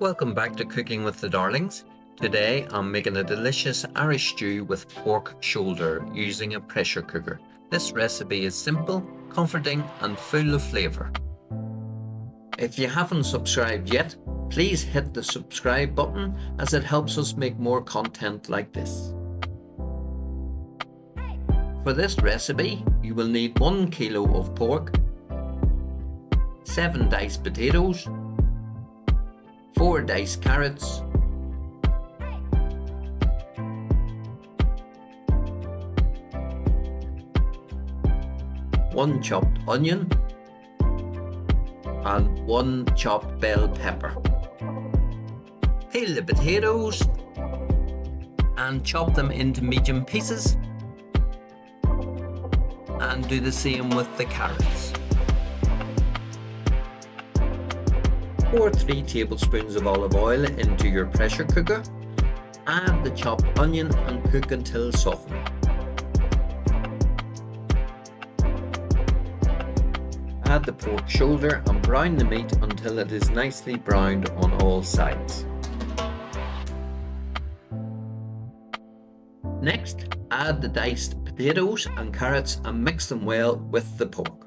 Welcome back to Cooking with the Darlings. Today I'm making a delicious Irish stew with pork shoulder using a pressure cooker. This recipe is simple, comforting and full of flavour. If you haven't subscribed yet, please hit the subscribe button as it helps us make more content like this. For this recipe, you will need 1 kilo of pork, 7 diced potatoes, 4 diced carrots, 1 chopped onion, and 1 chopped bell pepper. Peel the potatoes and chop them into medium pieces, and do the same with the carrots. Pour 3 tablespoons of olive oil into your pressure cooker. Add the chopped onion and cook until softened. Add the pork shoulder and brown the meat until it is nicely browned on all sides. Next, add the diced potatoes and carrots and mix them well with the pork.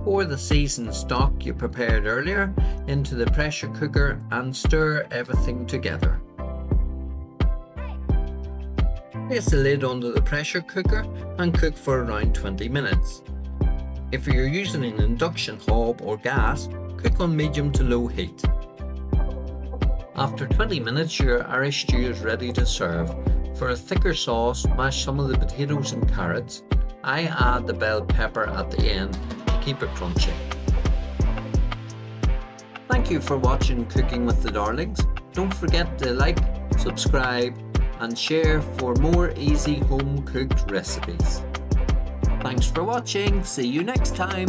Pour the seasoned stock you prepared earlier into the pressure cooker and stir everything together. Place the lid under the pressure cooker and cook for around 20 minutes. If you're using an induction hob or gas, cook on medium to low heat. After 20 minutes, your Irish stew is ready to serve. For a thicker sauce, mash some of the potatoes and carrots. I add the bell pepper at the end to keep it crunchy. Thank you for watching Cooking with the Darlings. Don't forget to like, subscribe and share for more easy home cooked recipes. Thanks for watching. See you next time.